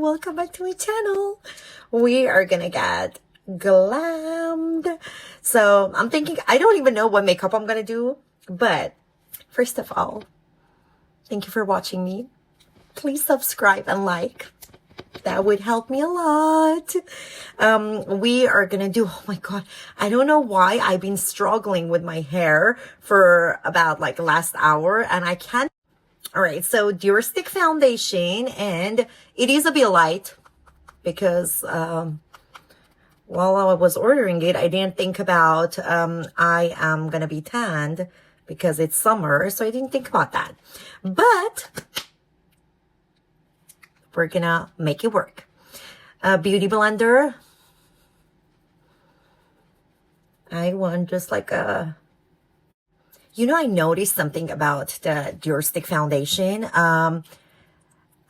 welcome back to my channel. We are gonna get glammed. So I'm thinking, I don't even know what makeup I'm gonna do, but first of all, thank you for watching me. Please subscribe and like. That would help me a lot. We are gonna do, oh my god, I don't know why I've been struggling with my hair for about like last hour and I can't. All right, so Dior Stick Foundation, and it is a bit light because while I was ordering it, I didn't think about I am gonna be tanned because it's summer, so I didn't think about that. But we're gonna make it work. Beauty blender. I want just like a... You know, I noticed something about the Dior Stick Foundation. I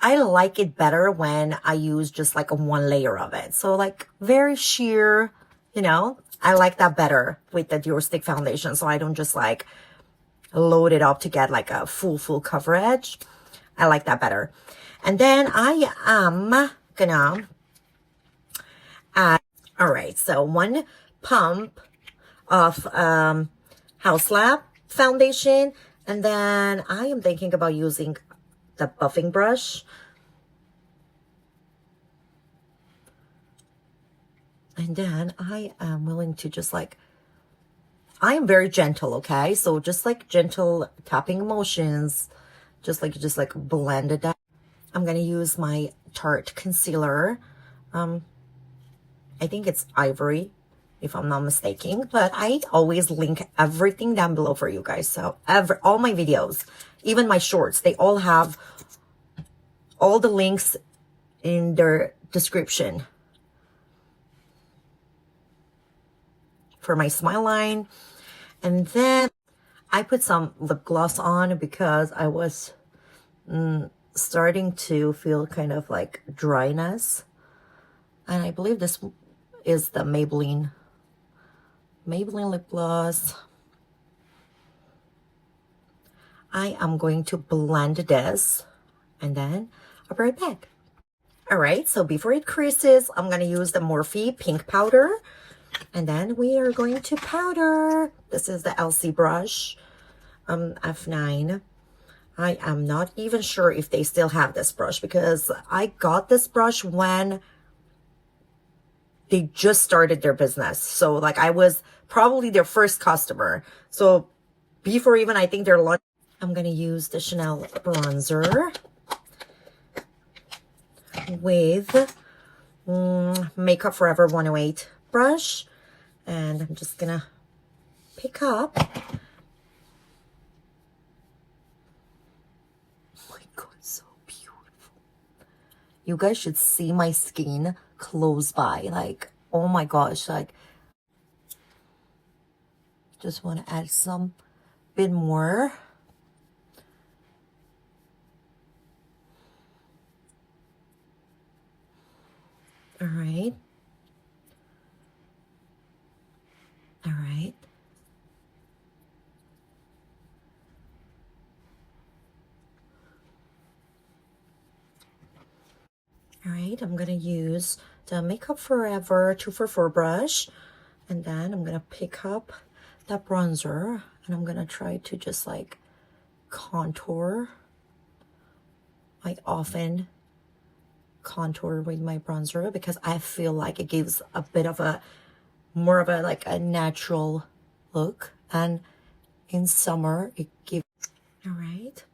like it better when I use just like a one layer of it. So like very sheer, you know, I like that better with the Dior Stick Foundation. So I don't just like load it up to get like a full coverage. I like that better. And then I am gonna add, all right, so 1 pump of Haus foundation, and then I am thinking about using the buffing brush, and then I am willing to just like, I am very gentle, okay? So just like gentle tapping motions, just like blend it out. I'm gonna use my Tarte concealer. I think it's Ivory, if I'm not mistaken, but I always link everything down below for you guys. So all my videos, even my shorts, they all have all the links in their description for my smile line. And then I put some lip gloss on because I was starting to feel kind of like dryness. And I believe this is the Maybelline lip gloss. I am going to blend this and then I'll be right back. All right, so before it creases, I'm going to use the Morphe pink powder, and then we are going to powder. This is the LC brush, F9. I am not even sure if they still have this brush because I got this brush when they just started their business. So like I was probably their first customer. So before even I think they're launch, I'm going to use the Chanel bronzer with Makeup Forever 108 brush. And I'm just going to pick up. Oh my God, so beautiful. You guys should see my skin close by. Like, oh my gosh, like, just want to add some bit more. All right. All right. All right, I'm going to use the Makeup Forever 244 brush, and then I'm going to pick up that bronzer, and I'm going to try to just like contour. I often contour with my bronzer because I feel like it gives a bit of a, more of a like a natural look, and in summer it gives, all right.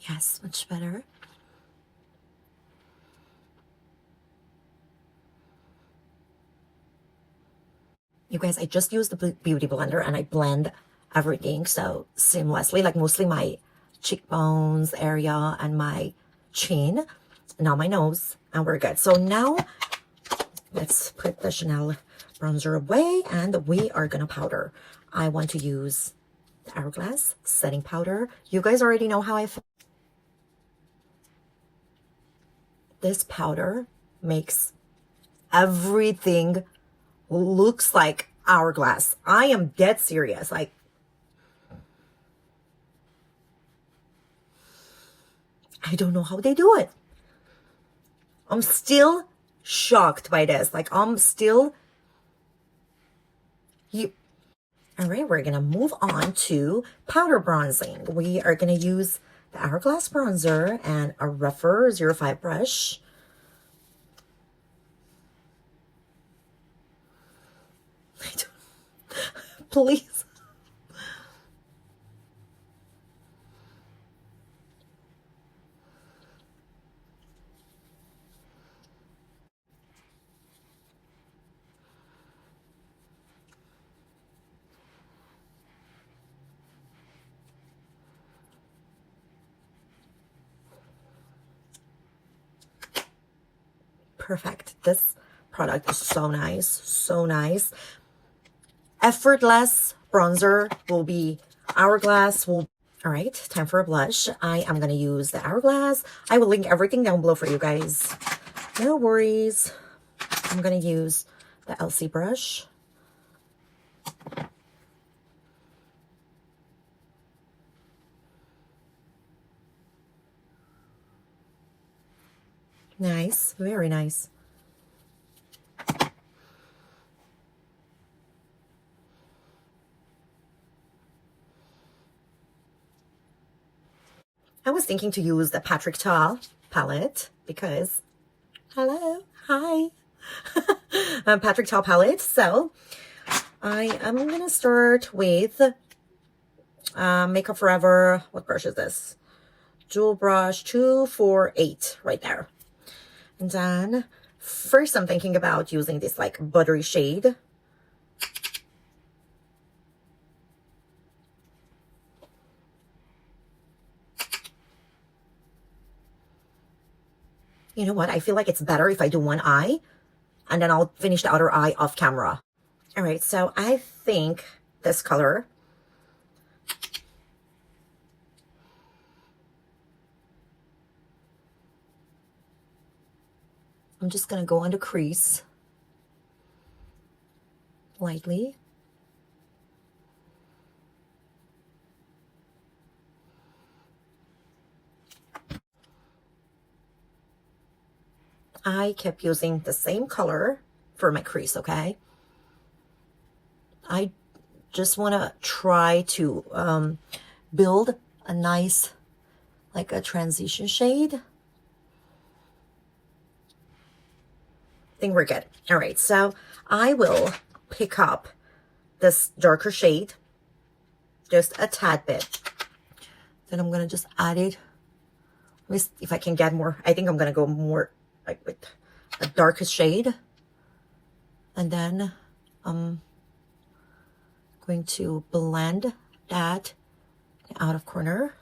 Yes, much better. You guys, I just used the beauty blender and I blend everything so seamlessly, like mostly my cheekbones area and my chin, now my nose, and we're good. So now let's put the Chanel bronzer away and we are gonna powder. I want to use the Hourglass setting powder. You guys already know how I feel. This powder makes everything looks like Hourglass. I am dead serious. Like, I don't know how they do it. I'm still shocked by this. Like, I'm still... All right, we're going to move on to powder bronzing. We are going to use the Hourglass bronzer and a rougher 05 brush. Please. Perfect. This product is so nice. So nice. Effortless bronzer will be Hourglass. All right, time for a blush. I am going to use the Hourglass. I will link everything down below for you guys. No worries. I'm going to use the LC brush. Nice. Very nice. I was thinking to use the Patrick Ta palette because, hello, hi, Patrick Ta palette. So I am going to start with Makeup Forever. What brush is this? Jewel brush 248 right there. And then first I'm thinking about using this like buttery shade. You know what? I feel like it's better if I do one eye and then I'll finish the other eye off camera. All right, so I think this color, I'm just gonna go on the crease lightly. I kept using the same color for my crease, okay? I just want to try to build a nice, like a transition shade. I think we're good. All right, so I will pick up this darker shade, just a tad bit. Then I'm going to just add it. Let me see if I can get more. I think I'm going to go more like with a darkest shade. And then I'm going to blend that out of corner.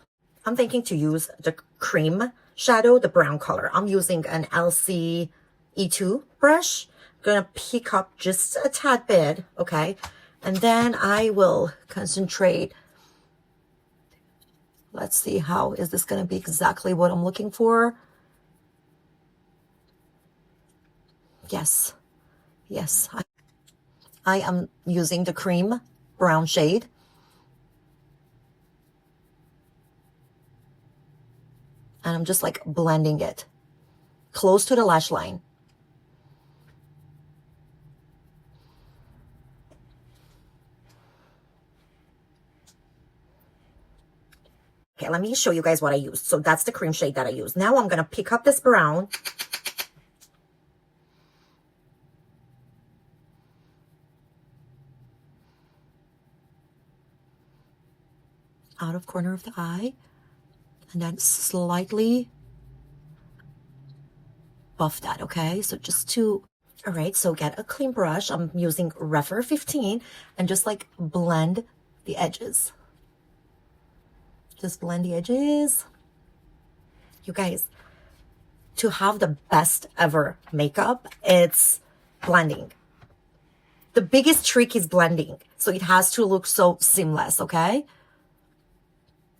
I'm thinking to use the cream shadow, the brown color. I'm using an LC E2 brush. I'm gonna pick up just a tad bit, okay? And then I will concentrate. Let's see, how is this gonna be exactly what I'm looking for? Yes, yes. I am using the cream brown shade. And I'm just like blending it close to the lash line. Okay, let me show you guys what I used. So that's the cream shade that I used. Now I'm going to pick up this brown. Out of corner of the eye. And then slightly buff that, okay? So just to, all right, so get a clean brush. I'm using Refer 15 and just like blend the edges. Just blend the edges. You guys, to have the best ever makeup, it's blending. The biggest trick is blending. So it has to look so seamless, okay?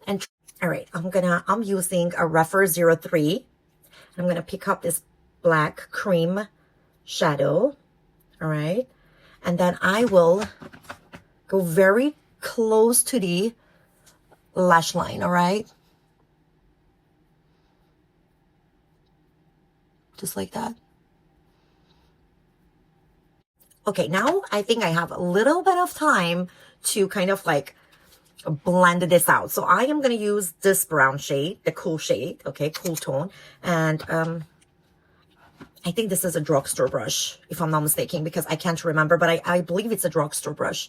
And all right, I'm using a Refer 03. I'm gonna pick up this black cream shadow, all right? And then I will go very close to the lash line, all right? Just like that. Okay, now I think I have a little bit of time to kind of like blend this out. So I am going to use this brown shade, the cool shade, okay, cool tone. And I think this is a drugstore brush, if I'm not mistaken, because I can't remember, but I believe it's a drugstore brush.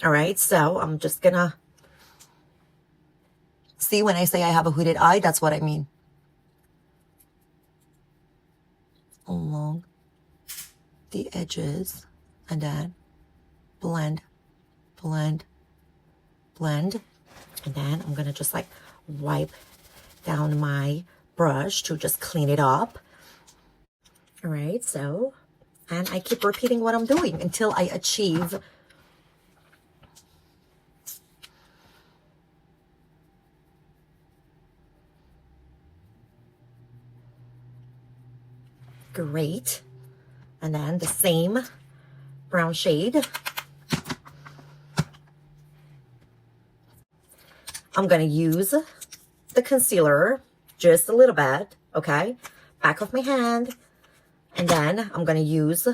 All right, so I'm just gonna see when I say I have a hooded eye, that's what I mean. Along the edges, and then blend, blend, blend. And then I'm gonna just like wipe down my brush to just clean it up. All right, so, and I keep repeating what I'm doing until I achieve great. And then the same brown shade. I'm going to use the concealer just a little bit, okay? Back of my hand. And then I'm going to use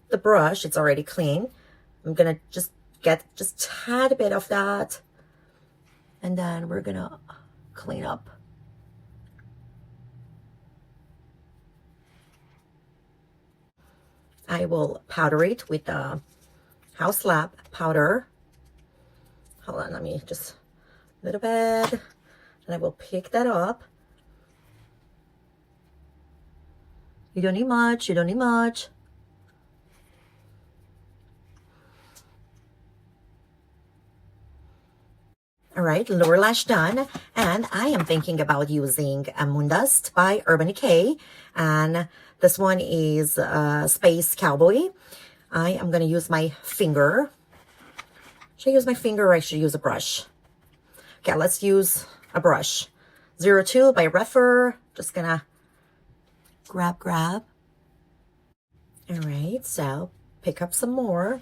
the brush. It's already clean. I'm going to just get just a tad bit of that. And then we're going to clean up. I will powder it with the Haus Lab powder. Hold on, let me just a little bit. And I will pick that up. You don't need much, you don't need much. All right, lower lash done. And I am thinking about using a Moon Dust by Urban Decay. And this one is Space Cowboy. I am going to use my finger. Should I use my finger or I should use a brush? Okay, let's use a brush. 02 by Refer. Just going to grab. All right, so pick up some more.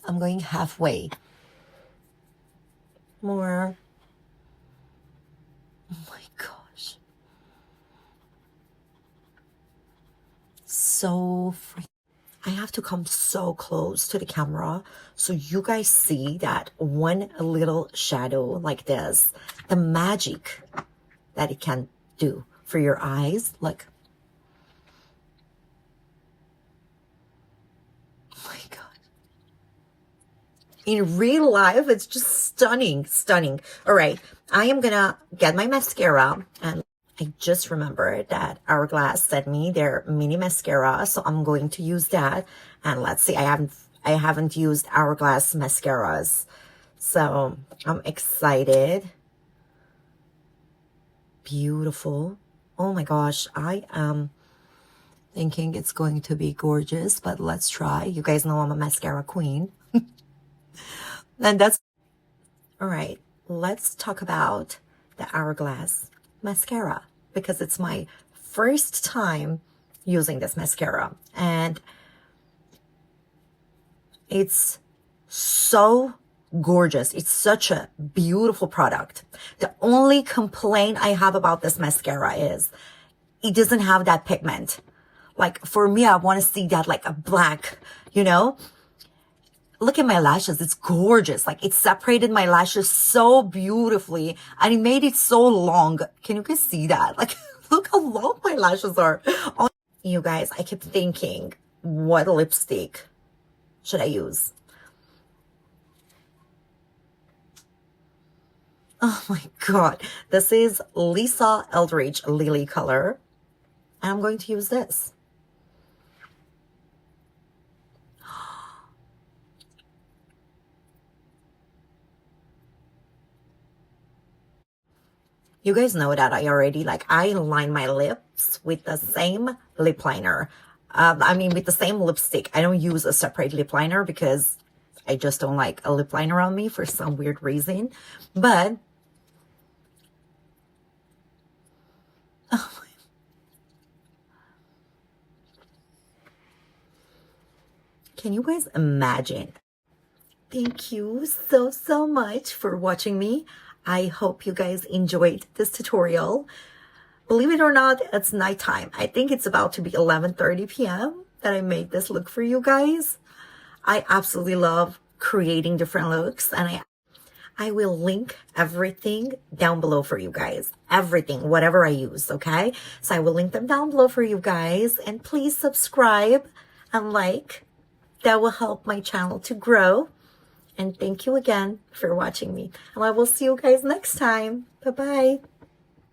I'm going halfway. More. Oh my gosh. So free. I have to come so close to the camera so you guys see that one little shadow like this, the magic that it can do for your eyes. Look. Oh my God. In real life, it's just stunning, stunning. All right, I am gonna get my mascara, and I just remembered that Hourglass sent me their mini mascara, so I'm going to use that. And let's see, I haven't used Hourglass mascaras, so I'm excited. Beautiful. Oh my gosh, I am thinking it's going to be gorgeous, but let's try. You guys know I'm a mascara queen. And that's all right. Let's talk about the Hourglass mascara because it's my first time using this mascara and it's so gorgeous. It's such a beautiful product. The only complaint I have about this mascara is it doesn't have that pigment. Like for me, I want to see that like a black, you know? Look at my lashes. It's gorgeous. Like it separated my lashes so beautifully and it made it so long. Can you guys see that? Like look how long my lashes are. Oh, you guys, I kept thinking, what lipstick should I use? Oh my God. This is Lisa Eldridge Lily color. And I'm going to use this. You guys know that I already, I line my lips with the same lip liner. With the same lipstick. I don't use a separate lip liner because I just don't like a lip liner on me for some weird reason. But Can you guys imagine? Thank you so much for watching me. I hope you guys enjoyed this tutorial. Believe it or not, it's nighttime. I think it's about to be 11:30 p.m. that I made this look for you guys. I absolutely love creating different looks, and I will link everything down below for you guys. Everything, whatever I use, okay? So I will link them down below for you guys. And please subscribe and like. That will help my channel to grow. And thank you again for watching me. And I will see you guys next time. Bye-bye.